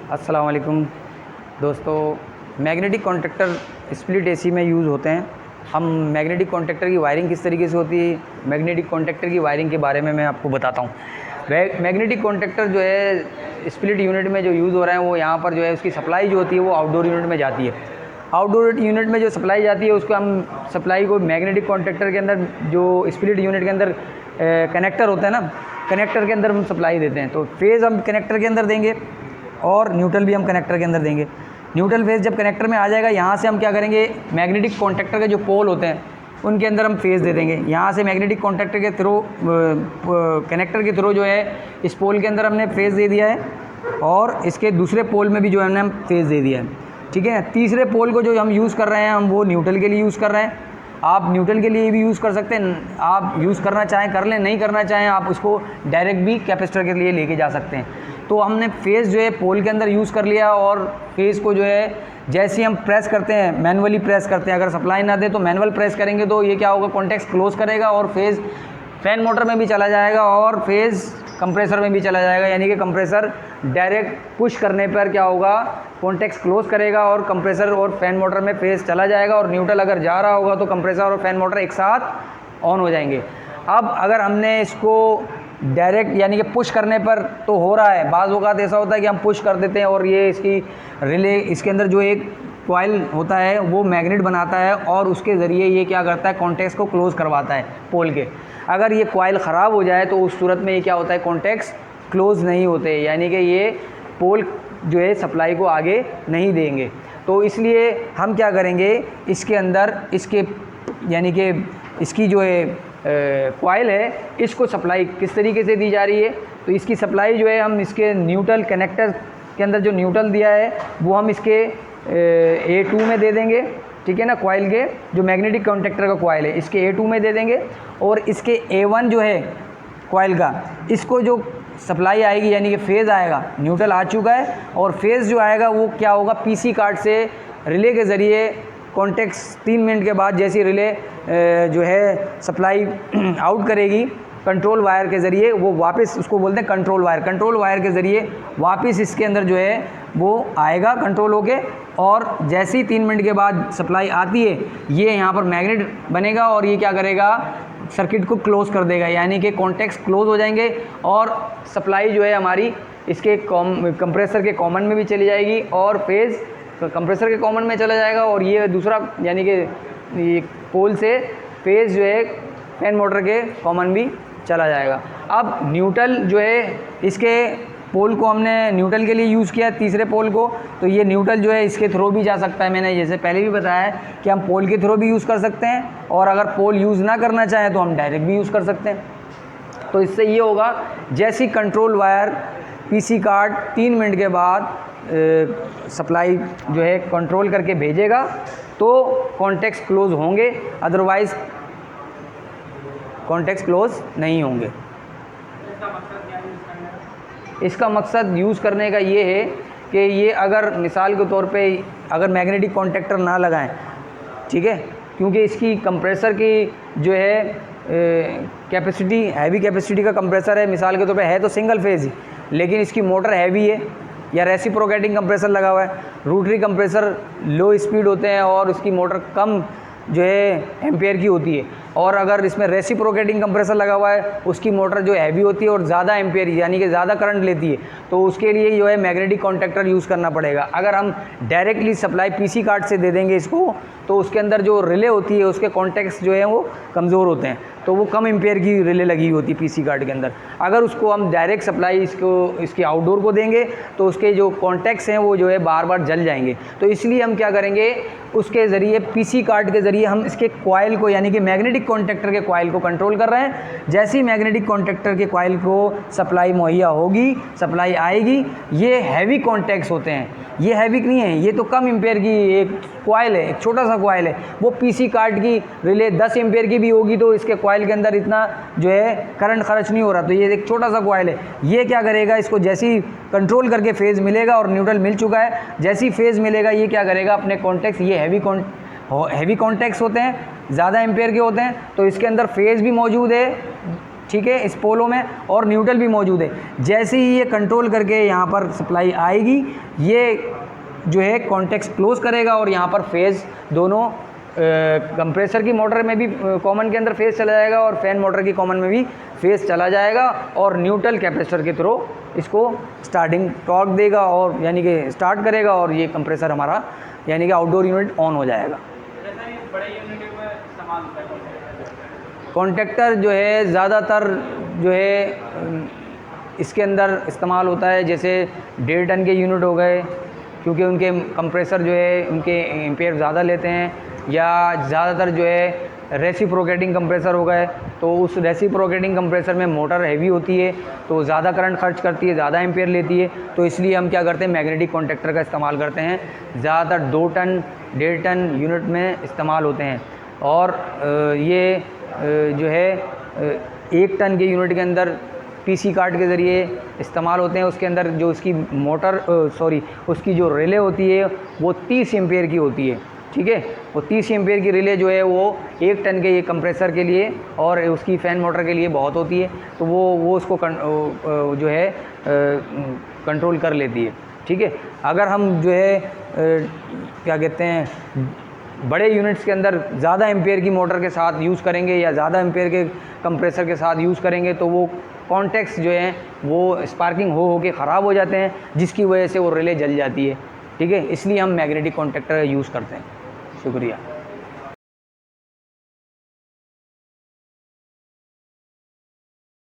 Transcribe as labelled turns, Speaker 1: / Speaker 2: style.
Speaker 1: अस्सलाम वालेकुम दोस्तों। मैग्नेटिक कॉन्टैक्टर स्प्लिट एसी में यूज़ होते हैं। हम मैग्नेटिक कॉन्टैक्टर की वायरिंग किस तरीके से होती है, मैग्नेटिक कॉन्टैक्टर की वायरिंग के बारे में मैं आपको बताता हूँ। मैग्नेटिक कॉन्टैक्टर जो है स्प्लिट यूनिट में जो यूज़ हो रहा है वो यहाँ पर जो है उसकी सप्लाई जो होती है वो आउटडोर यूनिट में जाती है। आउटडोर यूनिट में जो सप्लाई जाती है उसको हम सप्लाई को मैग्नेटिक कॉन्टैक्टर के अंदर जो स्प्लिट यूनिट के अंदर कनेक्टर होता है ना, कनेक्टर के अंदर हम सप्लाई देते हैं। तो फेज़ हम कनेक्टर के अंदर देंगे और न्यूट्रल भी हम कनेक्टर के अंदर देंगे। न्यूट्रल फेज़ जब कनेक्टर में आ जाएगा, यहाँ से हम क्या करेंगे, मैग्नेटिक कॉन्टैक्टर के जो पोल होते हैं उनके अंदर हम फेज़ दे देंगे। यहाँ से मैग्नेटिक कॉन्टैक्टर के थ्रू कनेक्टर के थ्रू जो है इस पोल के अंदर हमने फेज़ दे दिया है और इसके दूसरे पोल में भी जो है हमने फेज़ दे दिया है। ठीक है। तीसरे पोल को जो हम यूज़ कर रहे हैं हम वो न्यूट्रल के लिए यूज़ कर रहे हैं। आप न्यूट्रल के लिए भी यूज़ कर सकते हैं, आप यूज़ करना चाहें कर लें, नहीं करना चाहें आप उसको डायरेक्ट भी कैपेसिटर के लिए लेके जा सकते हैं। तो हमने फेज़ जो है पोल के अंदर यूज़ कर लिया और फेज़ को जो है जैसे हम प्रेस करते हैं, मैनुअली प्रेस करते हैं, अगर सप्लाई ना दे तो मैनुअल प्रेस करेंगे तो ये क्या होगा, कॉन्टैक्ट्स क्लोज करेगा और फेज़ फैन मोटर में भी चला जाएगा और फेज़ कंप्रेसर में भी चला जाएगा। यानी कि कंप्रेसर डायरेक्ट पुश करने पर क्या होगा, कॉन्टैक्ट्स क्लोज करेगा और कंप्रेसर और फैन मोटर में फेज़ चला जाएगा और न्यूट्रल अगर जा रहा होगा तो कंप्रेसर और फैन मोटर एक साथ ऑन हो जाएंगे। अब अगर हमने इसको डायरेक्ट यानी कि पुश करने पर तो हो रहा है, बाज़ औक़ात ऐसा होता है कि हम पुश कर देते हैं और ये इसकी रिले इसके अंदर जो एक कॉइल होता है वो मैग्नेट बनाता है और उसके ज़रिए ये क्या करता है, कॉन्टैक्ट्स को क्लोज़ करवाता है पोल के। अगर ये कॉइल ख़राब हो जाए तो उस सूरत में ये क्या होता है, कॉन्टैक्ट्स क्लोज़ नहीं होते, यानी कि ये पोल जो है सप्लाई को आगे नहीं देंगे। तो इसलिए हम क्या करेंगे, इसके अंदर इसके यानी कि इसकी जो है कॉइल है इसको सप्लाई किस तरीके से दी जा रही है, तो इसकी सप्लाई जो है हम इसके न्यूट्रल कनेक्टर के अंदर जो न्यूट्रल दिया है वो हम इसके A2 में दे देंगे। ठीक है ना, कॉइल के जो मैग्नेटिक कॉन्टैक्टर का कॉइल है इसके A2 में दे देंगे और इसके A1 जो है कॉइल का, इसको जो सप्लाई आएगी यानी कि फेज़ आएगा, न्यूट्रल आ चुका है और फेज़ जो आएगा वो क्या होगा, पीसी कार्ड से रिले के ज़रिए कॉन्टैक्ट्स 3 मिनट के बाद जैसी रिले जो है सप्लाई आउट करेगी कंट्रोल वायर के ज़रिए, वो वापस उसको बोलते हैं कंट्रोल वायर। कंट्रोल वायर के ज़रिए वापस इसके अंदर जो है वो आएगा कंट्रोल होके और जैसे ही 3 मिनट के बाद सप्लाई आती है ये यहाँ पर मैग्नेट बनेगा और ये क्या करेगा, सर्किट को क्लोज़ कर देगा, यानी कि कॉन्टैक्ट्स क्लोज़ हो जाएंगे और सप्लाई जो है हमारी इसके कंप्रेसर के कॉमन में भी चली जाएगी और फेज़ कंप्रेसर के कॉमन में चला जाएगा और ये दूसरा यानी कि ये पोल से फेज़ जो है फैन मोटर के कॉमन भी चला जाएगा। अब न्यूट्रल जो है इसके पोल को हमने न्यूट्रल के लिए यूज़ किया तीसरे पोल को, तो ये न्यूट्रल जो है इसके थ्रू भी जा सकता है। मैंने जैसे पहले भी बताया है कि हम पोल के थ्रू भी यूज़ कर सकते हैं और अगर पोल यूज़ ना करना चाहें तो हम डायरेक्ट भी यूज़ कर सकते हैं। तो इससे ये होगा, जैसी control wire PC card 3 minute के बाद सप्लाई जो है कंट्रोल करके भेजेगा तो कॉन्टैक्ट्स क्लोज़ होंगे, अदरवाइज़ कॉन्टैक्ट्स क्लोज़ नहीं होंगे। इसका मकसद यूज़ करने का ये है कि ये अगर मिसाल के तौर पे अगर मैग्नेटिक कॉन्टैक्टर ना लगाएं, ठीक है, क्योंकि इसकी कंप्रेसर की जो है कैपेसिटी हैवी कैपेसिटी का कंप्रेसर है, मिसाल के तौर पे है तो सिंगल फेज़ ही, लेकिन इसकी मोटर हैवी है या रेसिप्रोकेटिंग कंप्रेसर लगा हुआ है, रोटरी कंप्रेसर लो स्पीड होते हैं और उसकी मोटर कम जो है एम्पेयर की होती है, और अगर इसमें रेसिप्रोकेटिंग कंप्रेसर लगा हुआ है उसकी मोटर जो हैवी होती है और ज़्यादा एम्पेयर यानी कि ज़्यादा करंट लेती है, तो उसके लिए जो है मैग्नेटिक कॉन्टैक्टर यूज़ करना पड़ेगा। अगर हम डायरेक्टली सप्लाई पीसी कार्ड से दे देंगे इसको तो उसके अंदर जो रिले होती है उसके कॉन्टैक्ट्स जो है वो कमज़ोर होते हैं, तो वो कम एम्पेयर की रिले लगी होती है पीसी कार्ड के अंदर। अगर उसको हम डायरेक्ट सप्लाई इसके आउटडोर को देंगे तो उसके जो कॉन्टैक्ट्स हैं वो जो है बार बार जल जाएंगे। तो इसलिए हम क्या करेंगे, उसके ज़रिए पीसी कार्ड के ज़रिए हम इसके कॉइल को यानी कि मैग्नेटिक कॉन्टैक्टर के कॉइल को कंट्रोल कर रहे हैं। जैसे ही मैग्नेटिक कॉन्टैक्टर के कॉइल को सप्लाई मुहैया होगी, सप्लाई आएगी, ये हैवी कॉन्टैक्ट्स होते हैं, ये हैवी नहीं है, ये तो कम एम्पेयर की एक कॉइल है, एक छोटा सा कॉइल है। वो पीसी कार्ड की रिले 10 एम्पेयर की भी होगी तो इसके कॉइल के अंदर इतना जो है करंट खर्च नहीं हो रहा, तो ये एक छोटा सा कॉइल है। ये क्या करेगा, इसको जैसे ही कंट्रोल करके फेज़ मिलेगा और न्यूट्रल मिल चुका है, जैसे ही फेज़ मिलेगा ये क्या करेगा, अपने कॉन्टैक्ट्स, ये हैवी कॉन्टैक्ट्स होते हैं, ज़्यादा एम्पेयर के होते हैं, तो इसके अंदर फेज़ भी मौजूद है ठीक है, इस पोलो में, और न्यूट्रल भी मौजूद है। जैसे ही ये कंट्रोल करके यहाँ पर सप्लाई आएगी, ये जो है कॉन्टेक्ट क्लोज करेगा और यहाँ पर फेज़ दोनों कंप्रेसर की मोटर में भी कॉमन के अंदर फेज़ चला जाएगा और फैन मोटर की कॉमन में भी फेज़ चला जाएगा, और न्यूट्रल कैपेसिटर के थ्रू इसको स्टार्टिंग टॉर्क देगा और यानी कि स्टार्ट करेगा, और ये कंप्रेसर हमारा यानी कि आउटडोर यूनिट ऑन हो जाएगा। कॉन्टेक्टर जो है ज़्यादातर जो है इसके अंदर इस्तेमाल होता है, जैसे 1.5 टन के यूनिट हो गए, क्योंकि उनके कंप्रेसर जो है उनके एम्पेयर ज़्यादा लेते हैं, या ज़्यादातर जो है रेसिप्रोकेटिंग कंप्रेसर हो गए, तो उस रेसिप्रोकेटिंग कंप्रेसर में मोटर हैवी होती है तो ज़्यादा करंट खर्च करती है, ज़्यादा एम्पेयर लेती है, तो इसलिए हम क्या करते हैं, मैग्नेटिक कॉन्टेक्टर का इस्तेमाल करते हैं। ज़्यादातर 2 टन 1.5 टन यूनिट में इस्तेमाल होते हैं, और ये जो है 1 टन के यूनिट के अंदर पीसी कार्ड के ज़रिए इस्तेमाल होते हैं। उसके अंदर जो उसकी मोटर उसकी जो रिले होती है वो 30 एम्पेयर की होती है, ठीक है। वो 30 एम्पेयर की रिले जो है वो 1 टन के ये कंप्रेसर के लिए और उसकी फ़ैन मोटर के लिए बहुत होती है, तो वो उसको जो है कंट्रोल कर लेती है, ठीक है। अगर हम जो है क्या कहते हैं, बड़े यूनिट्स के अंदर ज़्यादा एम्पेयर की मोटर के साथ यूज़ करेंगे या ज़्यादा एम्पेयर के कंप्रेसर के साथ यूज़ करेंगे, तो वो कॉन्टैक्ट्स जो हैं वो स्पार्किंग हो के ख़राब हो जाते हैं, जिसकी वजह से वो रिले जल जाती है, ठीक है। इसलिए हम मैग्नेटिक कॉन्टैक्टर यूज़ करते हैं। शुक्रिया।